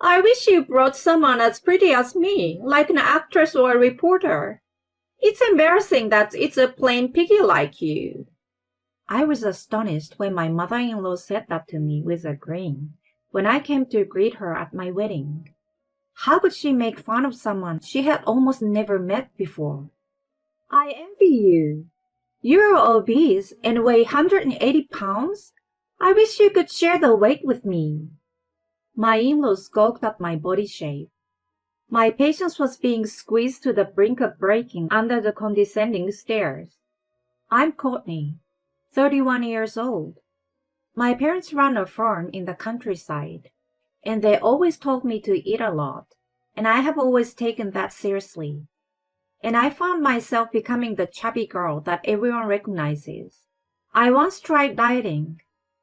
I wish you brought someone as pretty as me, like an actress or a reporter. It's embarrassing that it's a plain piggy like you. I was astonished when my mother-in-law said that to me with a grin when I came to greet her at my wedding. How could she make fun of someone she had almost never met before? I envy you. You're obese and weigh 180 pounds? I wish you could share the weight with me. My in-laws scoffed at my body shape. My patience was being squeezed to the brink of breaking under the condescending stares. I'm Courtney, 31 years old. My parents run a farm in the countryside, and they always told me to eat a lot, and I have always taken that seriously. And I found myself becoming the chubby girl that everyone recognizes. I once tried dieting,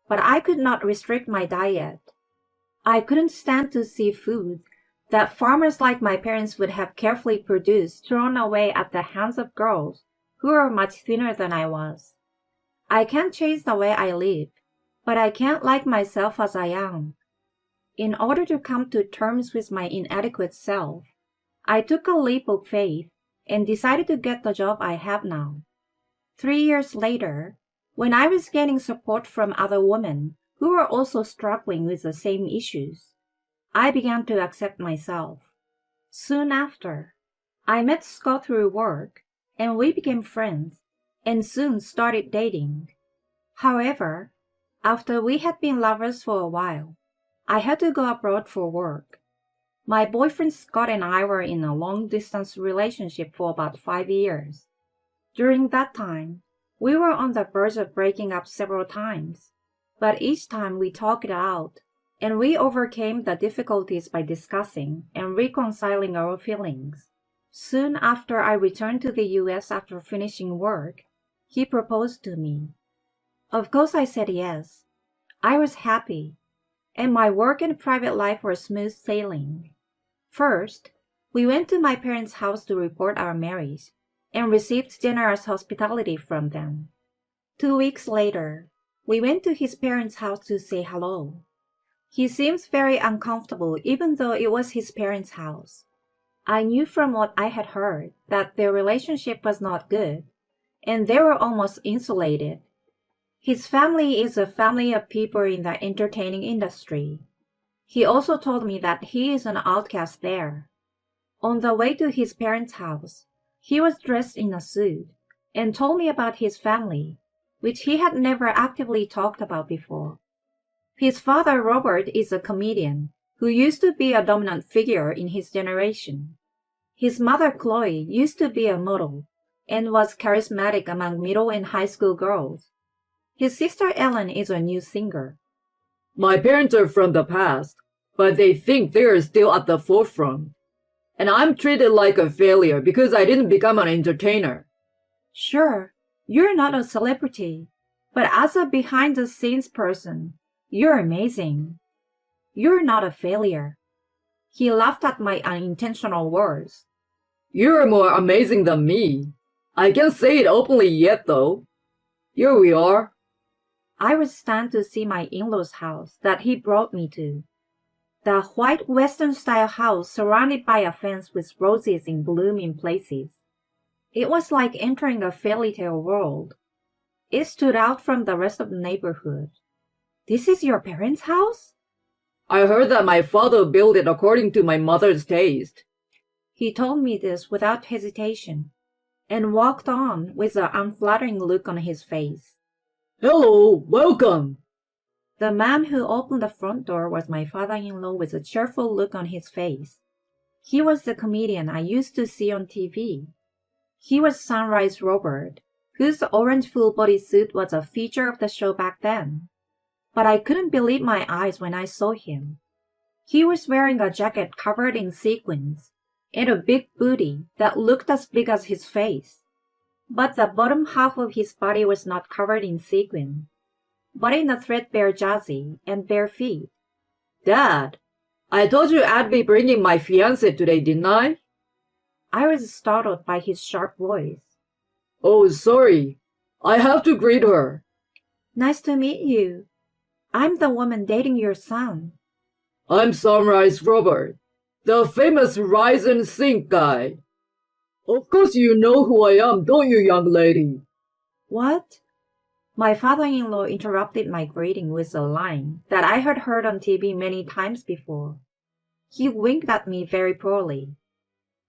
but I could not restrict my diet. I couldn't stand to see food that farmers like my parents would have carefully produced thrown away at the hands of girls who were much thinner than I was. I can't change the way I live, but I can't like myself as I am. In order to come to terms with my inadequate self, I took a leap of faith and decided to get the job I have now. 3 years later, when I was getting support from other women who were also struggling with the same issues, I began to accept myself. Soon after, I met Scott through work, and we became friends, and soon started dating. However, after we had been lovers for a while, I had to go abroad for work. My boyfriend Scott and I were in a long-distance relationship for about 5 years. During that time, we were on the verge of breaking up several times, but each time we talked it out, and we overcame the difficulties by discussing and reconciling our feelings. Soon after I returned to the US after finishing work, he proposed to me. Of course I said yes. I was happy, and my work and private life were smooth sailing. First, we went to my parents' house to report our marriage and received generous hospitality from them. 2 weeks later, we went to his parents' house to say hello. He seems very uncomfortable even though it was his parents' house. I knew from what I had heard that their relationship was not good, and they were almost insulated. His family is a family of people in the entertaining industry. He also told me that he is an outcast there. On the way to his parents' house, he was dressed in a suit and told me about his family, which he had never actively talked about before. His father, Robert, is a comedian who used to be a dominant figure in his generation. His mother, Chloe, used to be a model and was charismatic among middle and high school girls. His sister Ellen is a new singer. My parents are from the past, but they think they are still at the forefront. And I'm treated like a failure because I didn't become an entertainer. Sure, you're not a celebrity, but as a behind-the-scenes person, you're amazing. You're not a failure. He laughed at my unintentional words. You're more amazing than me. I can't say it openly yet, though. Here we are. I was stunned to see my in-laws' house that he brought me to. The white Western-style house surrounded by a fence with roses in bloom in places. It was like entering a fairy tale world. It stood out from the rest of the neighborhood. This is your parents' house? I heard that my father built it according to my mother's taste. He told me this without hesitation, and walked on with an unflattering look on his face. Hello, welcome. The man who opened the front door was my father-in-law with a cheerful look on his face. He was the comedian I used to see on TV. He was Sunrise Robert, whose orange full-body suit was a feature of the show back then. But I couldn't believe my eyes when I saw him. He was wearing a jacket covered in sequins, and a big booty that looked as big as his face. But the bottom half of his body was not covered in sequin, but in a threadbare jersey and bare feet. Dad, I told you I'd be bringing my fiancée today, didn't I? I was startled by his sharp voice. Oh, sorry. I have to greet her. Nice to meet you. I'm the woman dating your son. I'm Sunrise Robert, the famous Rise and Sink guy. Of course you know who I am, don't you, young lady? What? My father-in-law interrupted my greeting with a line that I had heard on TV many times before. He winked at me very poorly.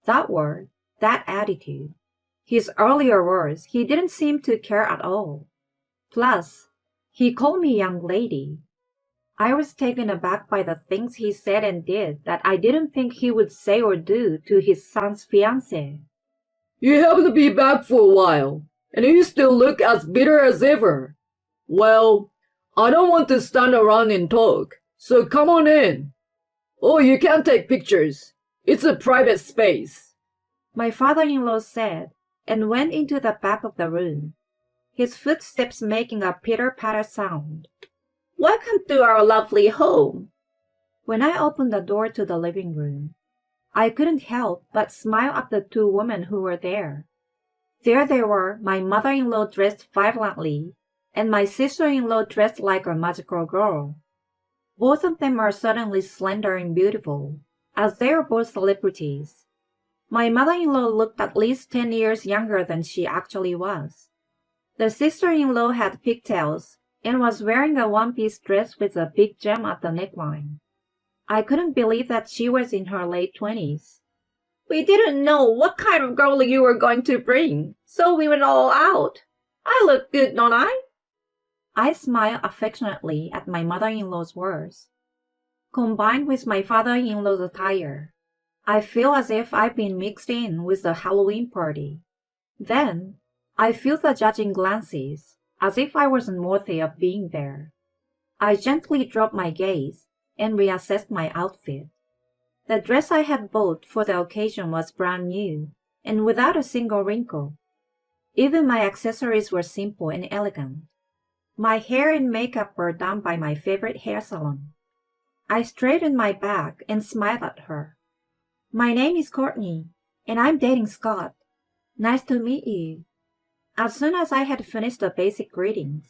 That word, that attitude, his earlier words, he didn't seem to care at all. Plus, he called me young lady. I was taken aback by the things he said and did that I didn't think he would say or do to his son's fiancée. You happen to be back for a while, and you still look as bitter as ever. Well, I don't want to stand around and talk, so come on in. Oh, you can't take pictures. It's a private space. My father-in-law said, and went into the back of the room, his footsteps making a pitter-patter sound. Welcome to our lovely home. When I opened the door to the living room, I couldn't help but smile at the two women who were there. There they were, my mother-in-law dressed violently, and my sister-in-law dressed like a magical girl. Both of them are certainly slender and beautiful, as they are both celebrities. My mother-in-law looked at least 10 years younger than she actually was. The sister-in-law had pigtails and was wearing a one-piece dress with a big gem at the neckline. I couldn't believe that she was in her late 20s. We didn't know what kind of girl you were going to bring, so we went all out. I look good, don't I? I smiled affectionately at my mother-in-law's words. Combined with my father-in-law's attire, I feel as if I've been mixed in with a Halloween party. Then, I feel the judging glances, as if I wasn't worthy of being there. I gently dropped my gaze and reassessed my outfit. The dress I had bought for the occasion was brand new and without a single wrinkle. Even my accessories were simple and elegant. My hair and makeup were done by my favorite hair salon. I straightened my back and smiled at her. My name is Courtney, and I'm dating Scott. Nice to meet you. As soon as I had finished the basic greetings,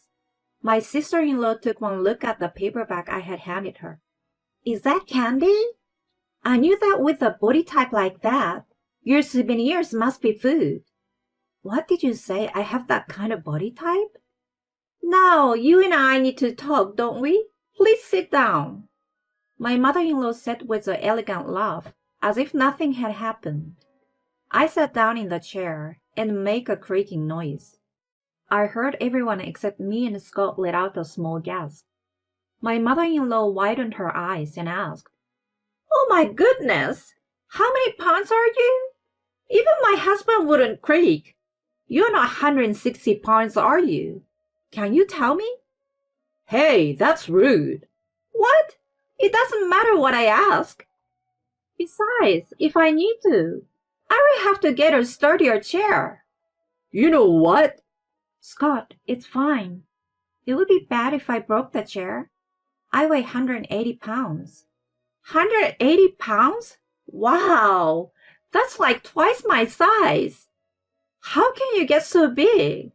my sister-in-law took one look at the paperback I had handed her. Is that candy? I knew that with a body type like that, your souvenirs must be food. What did you say? I have that kind of body type? Now, you and I need to talk, don't we? Please sit down. My mother-in-law said with an elegant laugh, as if nothing had happened. I sat down in the chair and made a creaking noise. I heard everyone except me and Scott let out a small gasp. My mother-in-law widened her eyes and asked, Oh my goodness! How many pounds are you? Even my husband wouldn't creak. You're not 160 pounds, are you? Can you tell me? Hey, that's rude. What? It doesn't matter what I ask. Besides, if I need to, I will have to get a sturdier chair. You know what? Scott, it's fine. It would be bad if I broke the chair. I weigh 180 pounds. 180 pounds? Wow! That's like twice my size. How can you get so big?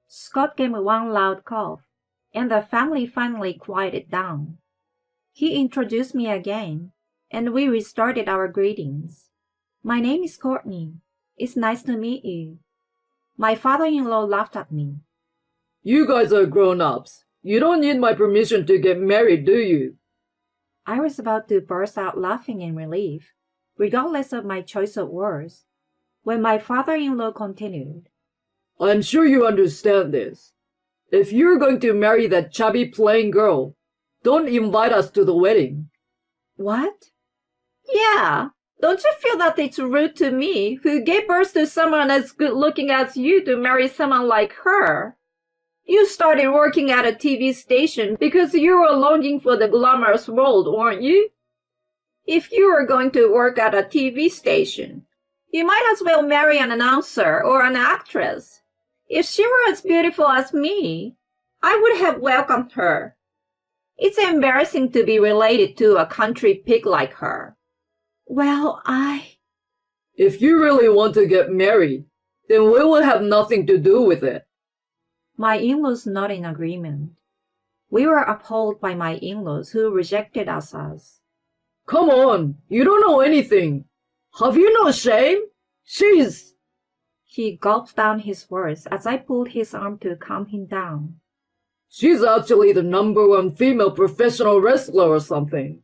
Scott gave one loud cough, and the family finally quieted down. He introduced me again, and we restarted our greetings. My name is Courtney. It's nice to meet you. My father-in-law laughed at me. You guys are grown-ups. You don't need my permission to get married, do you? I was about to burst out laughing in relief, regardless of my choice of words, when my father-in-law continued. I'm sure you understand this. If you're going to marry that chubby plain girl, don't invite us to the wedding. What? Yeah, don't you feel that it's rude to me, who gave birth to someone as good-looking as you, to marry someone like her? You started working at a TV station because you were longing for the glamorous world, weren't you? If you were going to work at a TV station, you might as well marry an announcer or an actress. If she were as beautiful as me, I would have welcomed her. It's embarrassing to be related to a country pig like her. Well, If you really want to get married, then we will have nothing to do with it. My in-laws nodded in agreement. We were appalled by my in-laws who rejected us as, Come on, you don't know anything. Have you no shame? She's... He gulped down his words as I pulled his arm to calm him down. She's actually the #1 female professional wrestler or something.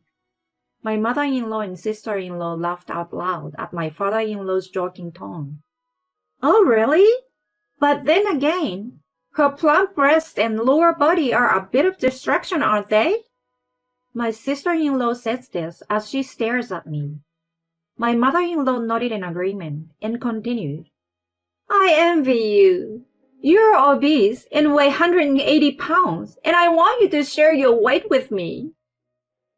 My mother-in-law and sister-in-law laughed out loud at my father-in-law's joking tone. Oh, really? But then again, her plump breasts and lower body are a bit of distraction, aren't they? My sister-in-law says this as she stares at me. My mother-in-law nodded in agreement and continued. I envy you. You're obese and weigh 180 pounds, and I want you to share your weight with me.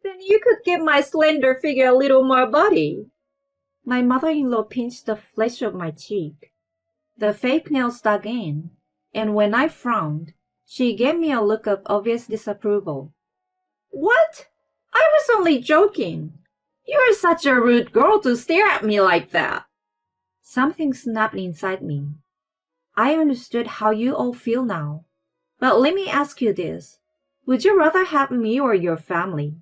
Then you could give my slender figure a little more body. My mother-in-law pinched the flesh of my cheek. The fake nails dug in, and when I frowned, she gave me a look of obvious disapproval. What? I was only joking. You're such a rude girl to stare at me like that. Something snapped inside me. I understood how you all feel now. But let me ask you this. Would you rather have me or your family?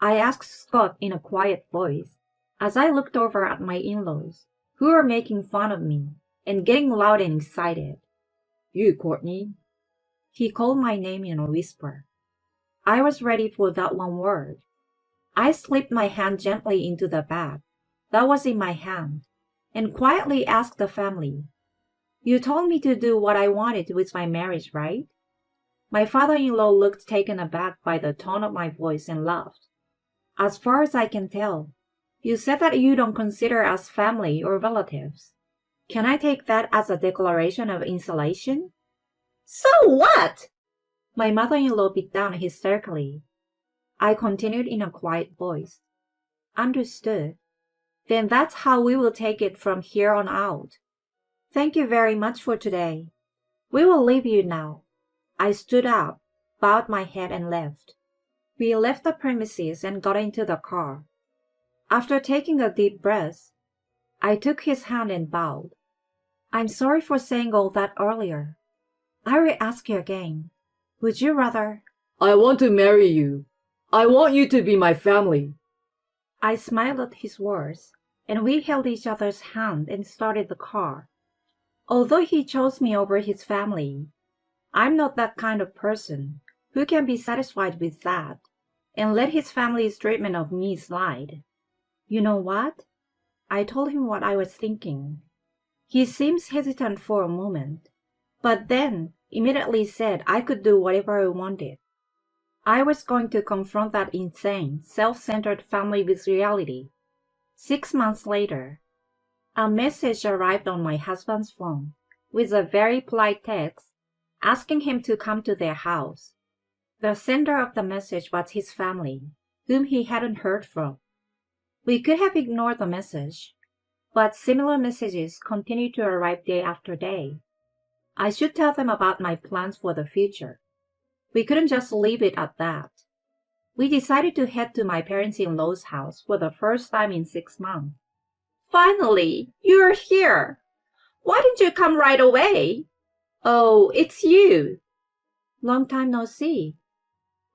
I asked Scott in a quiet voice as I looked over at my in-laws, who were making fun of me and getting loud and excited. You, Courtney. He called my name in a whisper. I was ready for that one word. I slipped my hand gently into the bag that was in my hand and quietly asked the family, You told me to do what I wanted with my marriage, right? My father-in-law looked taken aback by the tone of my voice and laughed. As far as I can tell, you said that you don't consider us family or relatives. Can I take that as a declaration of insulation? So what? My mother-in-law beat down hysterically. I continued in a quiet voice. Understood. Then that's how we will take it from here on out. Thank you very much for today. We will leave you now. I stood up, bowed my head and left. We left the premises and got into the car. After taking a deep breath, I took his hand and bowed. I'm sorry for saying all that earlier. I will ask you again. Would you rather? I want to marry you. I want you to be my family. I smiled at his words, and we held each other's hand and started the car. Although he chose me over his family, I'm not that kind of person who can be satisfied with that and let his family's treatment of me slide. You know what? I told him what I was thinking. He seems hesitant for a moment, but then immediately said I could do whatever I wanted. I was going to confront that insane, self-centered family with reality. 6 months later, a message arrived on my husband's phone with a very polite text asking him to come to their house. The sender of the message was his family, whom he hadn't heard from. We could have ignored the message, but similar messages continued to arrive day after day. I should tell them about my plans for the future. We couldn't just leave it at that. We decided to head to my parents-in-law's house for the first time in 6 months. Finally, you're here. Why didn't you come right away? Oh, it's you. Long time no see.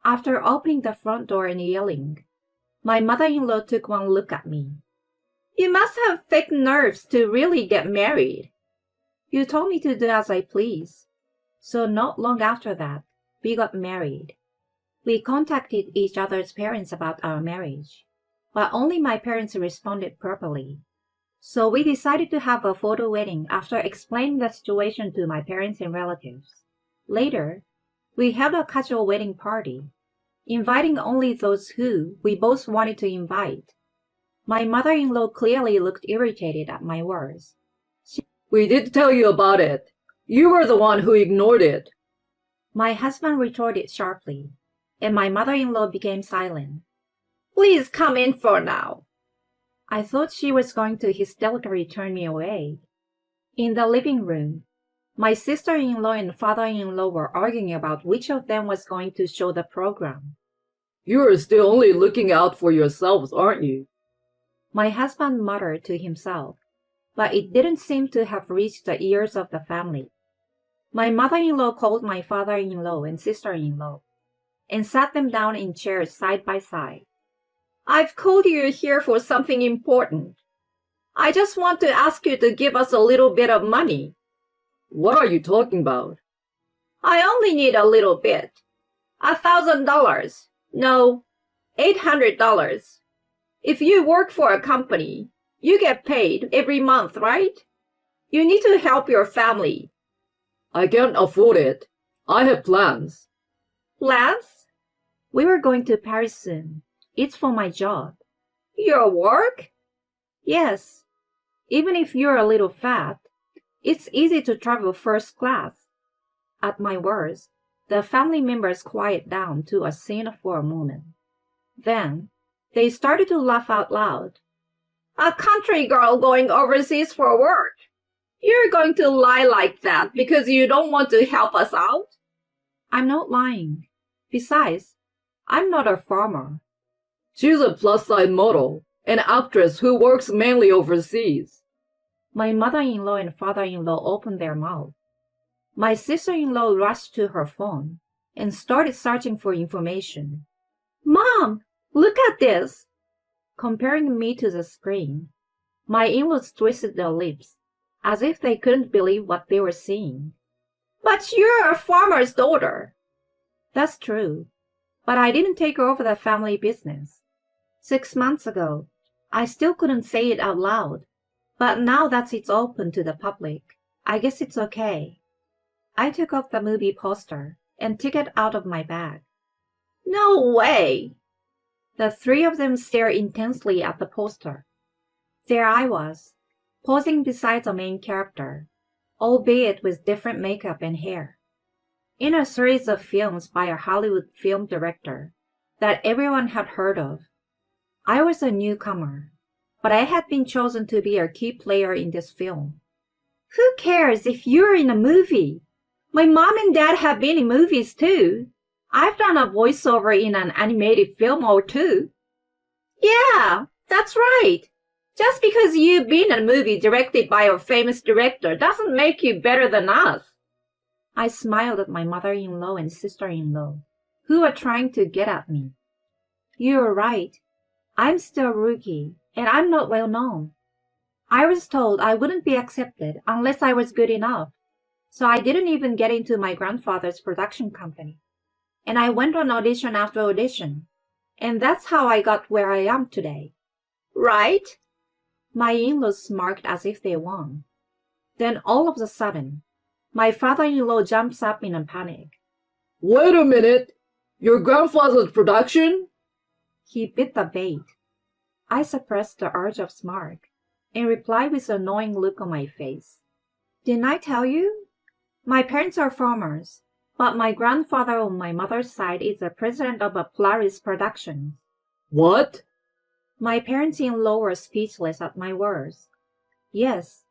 After opening the front door and yelling, my mother-in-law took one look at me. You must have thick nerves to really get married. You told me to do as I please. So not long after that, we got married. We contacted each other's parents about our marriage, but only my parents responded properly. So we decided to have a photo wedding after explaining the situation to my parents and relatives. Later, we held a casual wedding party, inviting only those who we both wanted to invite. My mother-in-law clearly looked irritated at my words. We did tell you about it. You were the one who ignored it. My husband retorted sharply, and my mother-in-law became silent. Please come in for now. I thought she was going to hysterically turn me away. In the living room, my sister-in-law and father-in-law were arguing about which of them was going to show the program. You are still only looking out for yourselves, aren't you? My husband muttered to himself, but it didn't seem to have reached the ears of the family. My mother-in-law called my father-in-law and sister-in-law and sat them down in chairs side by side. I've called you here for something important. I just want to ask you to give us a little bit of money. What are you talking about? I only need a little bit. $1,000. No, $800. If you work for a company, you get paid every month, right? You need to help your family. I can't afford it. I have plans. Plans? We were going to Paris soon. It's for my job. Your work? Yes. Even if you're a little fat, it's easy to travel first class. At my words, the family members quieted down to a scene for a moment. Then, they started to laugh out loud. A country girl going overseas for work? You're going to lie like that because you don't want to help us out? I'm not lying. Besides, I'm not a farmer. She's a plus-size model, an actress who works mainly overseas. My mother-in-law and father-in-law opened their mouth. My sister-in-law rushed to her phone and started searching for information. Mom, look at this! Comparing me to the screen, my in-laws twisted their lips, as if they couldn't believe what they were seeing. But you're a farmer's daughter. That's true, but I didn't take over the family business. 6 months ago, I still couldn't say it out loud, but now that it's open to the public, I guess it's okay. I took off the movie poster and took it out of my bag. No way! The three of them stared intensely at the poster. There I was, posing beside the main character, albeit with different makeup and hair, in a series of films by a Hollywood film director that everyone had heard of. I was a newcomer, but I had been chosen to be a key player in this film. Who cares if you're in a movie? My mom and dad have been in movies too. I've done a voiceover in an animated film or two. Yeah, that's right. Just because you've been in a movie directed by a famous director doesn't make you better than us. I smiled at my mother-in-law and sister-in-law, who were trying to get at me. You're right. I'm still a rookie, and I'm not well known. I was told I wouldn't be accepted unless I was good enough, so I didn't even get into my grandfather's production company. And I went on audition after audition, and that's how I got where I am today. Right? My in-laws smirked as if they won. Then all of a sudden, my father-in-law jumps up in a panic. Wait a minute! Your grandfather's production? He bit the bait. I suppressed the urge of smirk and replied with an annoying look on my face. Didn't I tell you? My parents are farmers, but my grandfather on my mother's side is the president of a Polaris Productions. What? My parents-in-law were speechless at my words. Yes,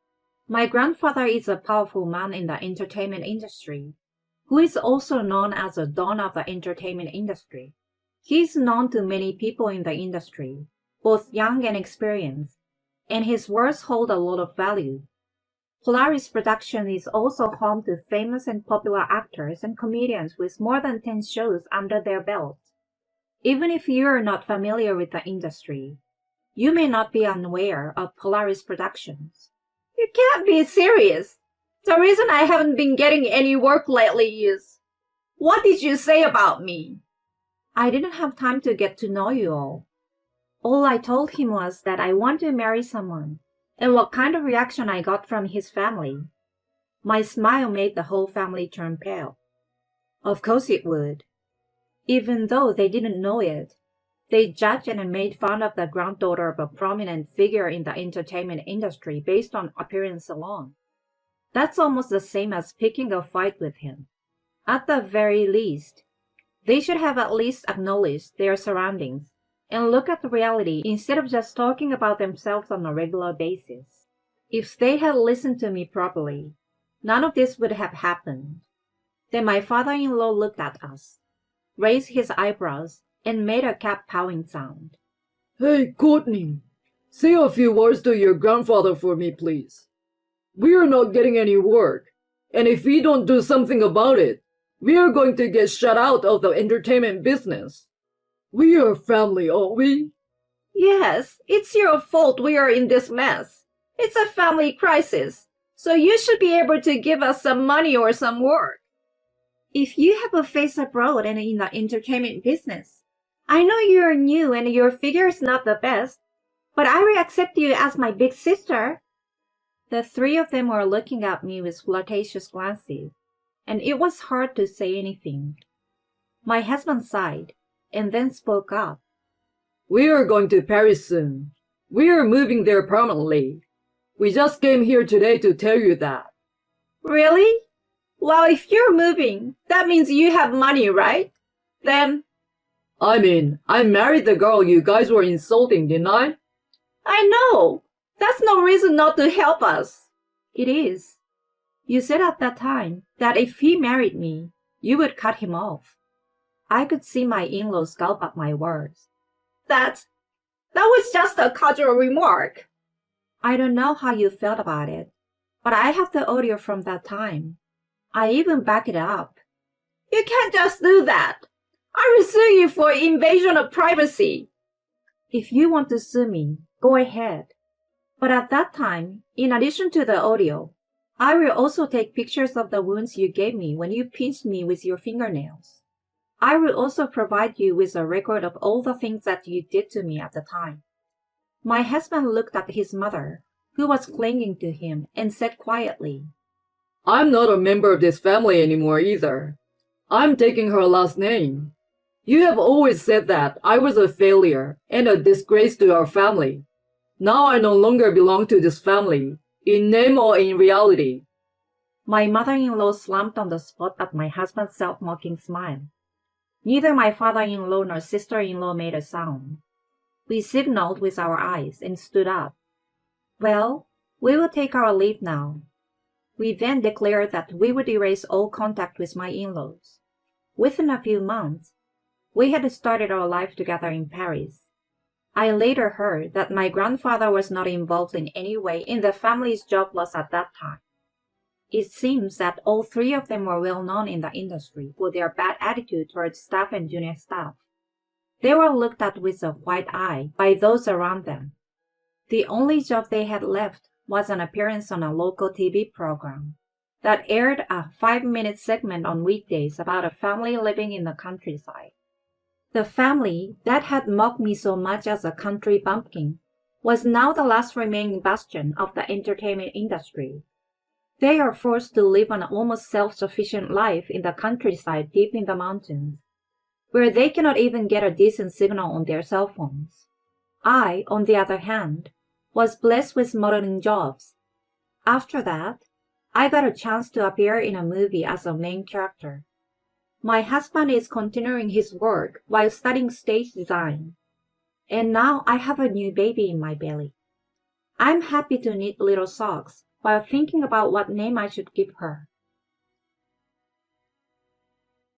my grandfather is a powerful man in the entertainment industry, who is also known as the Don of the entertainment industry. He is known to many people in the industry, both young and experienced, and his words hold a lot of value. Polaris Productions is also home to famous and popular actors and comedians with more than 10 shows under their belt. Even if you are not familiar with the industry, you may not be unaware of Polaris Productions. You can't be serious. The reason I haven't been getting any work lately is... What did you say about me? I didn't have time to get to know you all. All I told him was that I want to marry someone, and what kind of reaction I got from his family. My smile made the whole family turn pale. Of course it would. Even though they didn't know it, they judged and made fun of the granddaughter of a prominent figure in the entertainment industry based on appearance alone. That's almost the same as picking a fight with him. At the very least, they should have at least acknowledged their surroundings and look at the reality instead of just talking about themselves on a regular basis. If they had listened to me properly, none of this would have happened. Then my father-in-law looked at us, raised his eyebrows, and made a cat-pawing sound. Hey, Courtney, say a few words to your grandfather for me, please. We are not getting any work, and if we don't do something about it, we are going to get shut out of the entertainment business. We are family, aren't we? Yes, it's your fault we are in this mess. It's a family crisis, so you should be able to give us some money or some work. If you have a face abroad and in the entertainment business, I know you're new and your figure is not the best, but I will accept you as my big sister. The three of them were looking at me with flirtatious glances, and it was hard to say anything. My husband sighed, and then spoke up. We are going to Paris soon. We are moving there permanently. We just came here today to tell you that. Really? Well, if you're moving, that means you have money, right? Then, I mean, I married the girl you guys were insulting, didn't I? I know. That's no reason not to help us. It is. You said at that time that if he married me, you would cut him off. I could see my in-laws gulp at my words. That was just a casual remark. I don't know how you felt about it, but I have the audio from that time. I even back it up. You can't just do that. I will sue you for invasion of privacy. If you want to sue me, go ahead. But at that time, in addition to the audio, I will also take pictures of the wounds you gave me when you pinched me with your fingernails. I will also provide you with a record of all the things that you did to me at the time. My husband looked at his mother, who was clinging to him, and said quietly, I'm not a member of this family anymore either. I'm taking her last name. You have always said that I was a failure and a disgrace to our family. Now I no longer belong to this family, in name or in reality. My mother-in-law slumped on the spot at my husband's self-mocking smile. Neither my father-in-law nor sister-in-law made a sound. We signaled with our eyes and stood up. Well, we will take our leave now. We then declared that we would erase all contact with my in-laws. Within a few months, we had started our life together in Paris. I later heard that my grandfather was not involved in any way in the family's job loss at that time. It seems that all three of them were well known in the industry for their bad attitude towards staff and junior staff. They were looked at with a white eye by those around them. The only job they had left was an appearance on a local TV program that aired a 5-minute segment on weekdays about a family living in the countryside. The family that had mocked me so much as a country bumpkin was now the last remaining bastion of the entertainment industry. They are forced to live an almost self-sufficient life in the countryside deep in the mountains, where they cannot even get a decent signal on their cell phones. I, on the other hand, was blessed with modeling jobs. After that, I got a chance to appear in a movie as a main character. My husband is continuing his work while studying stage design. And now I have a new baby in my belly. I'm happy to knit little socks while thinking about what name I should give her.